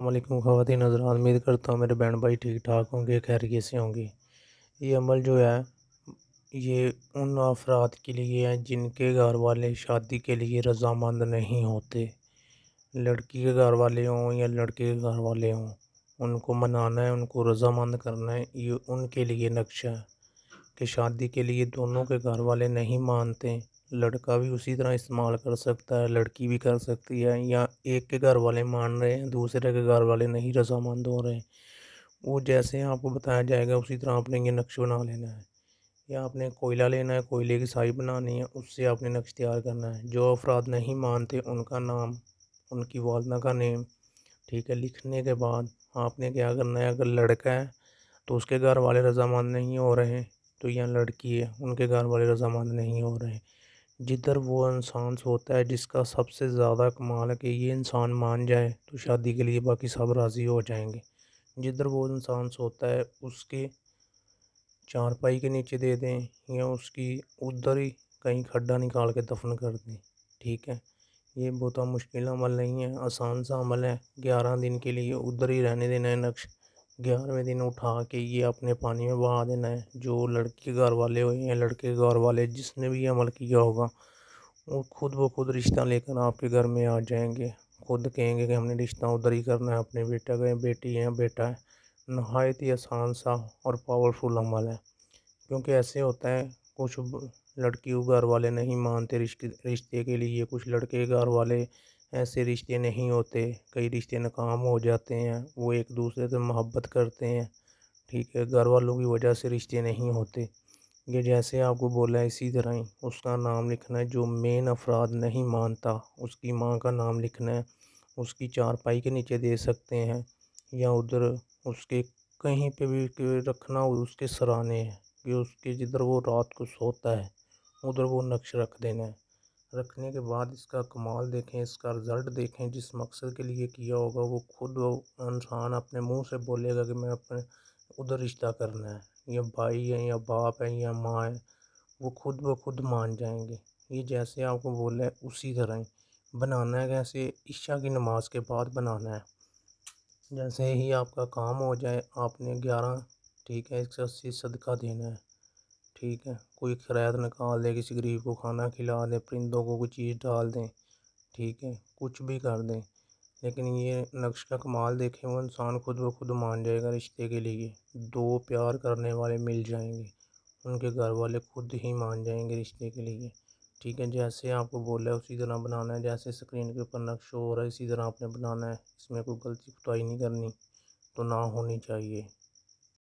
السلام علیکم خواتین حضرات، امید کرتا ہوں میرے بہن بھائی ٹھیک ٹھاک ہوں گے، خیریت سے ہوں گے۔ یہ عمل جو ہے یہ ان افراد کے لیے ہے جن کے گھر والے شادی کے لیے رضامند نہیں ہوتے۔ لڑکی کے گھر والے ہوں یا لڑکے کے گھر والے ہوں، ان کو منانا ہے، ان کو رضامند کرنا ہے۔ یہ ان کے لیے نقشہ ہے کہ شادی کے لیے دونوں کے گھر والے نہیں مانتے، لڑکا بھی اسی طرح استعمال کر سکتا ہے، لڑکی بھی کر سکتی ہے، یا ایک کے گھر والے مان رہے ہیں دوسرے کے گھر والے نہیں رضامند ہو رہے ہیں، وہ جیسے آپ کو بتایا جائے گا اسی طرح آپ نے یہ نقش بنا لینا ہے، یا آپ نے کوئلہ لینا ہے، کوئلے کی سائی بنانی ہے، اس سے آپ نے نقش تیار کرنا ہے۔ جو افراد نہیں مانتے ان کا نام، ان کی والدہ کا نیم، ٹھیک ہے، لکھنے کے بعد آپ نے کیا کرنا ہے، اگر لڑکا ہے تو اس کے گھر والے رضامند نہیں ہو رہے ہیں، تو یا لڑکی ہے ان کے گھر والے رضامند نہیں ہو رہے ہیں، جدھر وہ انسان سوتا ہے جس کا سب سے زیادہ کمال ہے کہ یہ انسان مان جائے تو شادی کے لیے باقی سب راضی ہو جائیں گے، جدھر وہ انسان سوتا ہے اس کے چارپائی کے نیچے دے دیں یا اس کی ادھر ہی کہیں کھڈا نکال کے دفن کر دیں، ٹھیک ہے۔ یہ بہت مشکل عمل نہیں ہے، آسان سا عمل ہے۔ 11 دن کے لیے ادھر ہی رہنے دینا ہے نقش، 11ویں دن اٹھا کے یہ اپنے پانی میں بہا دینا ہے۔ جو لڑکی کے گھر والے ہوئے ہیں، لڑکے کے گھر والے جس نے بھی یہ عمل کیا ہوگا، وہ خود بخود رشتہ لے کر آپ کے گھر میں آ جائیں گے، خود کہیں گے کہ ہم نے رشتہ ادھر ہی کرنا ہے، اپنے بیٹا کا بیٹی ہے بیٹا ہے۔ نہایت ہی آسان سا اور پاورفل عمل ہے، کیونکہ ایسے ہوتا ہے کچھ لڑکی کے گھر والے نہیں مانتے رشتے کے لیے، کچھ لڑکے کے گھر والے ایسے رشتے نہیں ہوتے، کئی رشتے ناکام ہو جاتے ہیں، وہ ایک دوسرے سے محبت کرتے ہیں، ٹھیک ہے، گھر والوں کی وجہ سے رشتے نہیں ہوتے۔ یہ جیسے آپ کو بولا ہے اسی طرح ہی اس کا نام لکھنا ہے، جو مین افراد نہیں مانتا اس کی ماں کا نام لکھنا ہے، اس کی چارپائی کے نیچے دے سکتے ہیں، یا ادھر اس کے کہیں پہ بھی رکھنا، اس کے سرانے ہے کہ اس کے جدھر وہ رات کو سوتا ہے ادھر وہ نقش رکھ دینا ہے۔ رکھنے کے بعد اس کا کمال دیکھیں، اس کا رزلٹ دیکھیں، جس مقصد کے لیے کیا ہوگا وہ خود وہ انسان اپنے منہ سے بولے گا کہ میں اپنے ادھر رشتہ کرنا ہے، یا بھائی ہے یا باپ ہے یا ماں ہے، وہ خود بخود مان جائیں گے۔ یہ جیسے آپ کو بولا ہے اسی طرح ہی بنانا ہے، کیسے عشاء کی نماز کے بعد بنانا ہے۔ جیسے ہی آپ کا کام ہو جائے آپ نے 11، ٹھیک ہے، 180 صدقہ دینا ہے، ٹھیک ہے، کوئی خیرات نکال دے، کسی غریب کو کھانا کھلا دیں، پرندوں کو کوئی چیز ڈال دیں، ٹھیک ہے، کچھ بھی کر دیں، لیکن یہ نقش کا کمال دیکھیں، وہ انسان خود بخود مان جائے گا رشتے کے لیے۔ دو پیار کرنے والے مل جائیں گے، ان کے گھر والے خود ہی مان جائیں گے رشتے کے لیے، ٹھیک ہے۔ جیسے آپ کو بولا ہے اسی طرح بنانا ہے، جیسے اسکرین کے اوپر نقش ہو رہا ہے اسی طرح آپ نے بنانا ہے، اس میں کوئی غلطی کوتاہی نہیں کرنی، تو نہ ہونی چاہیے۔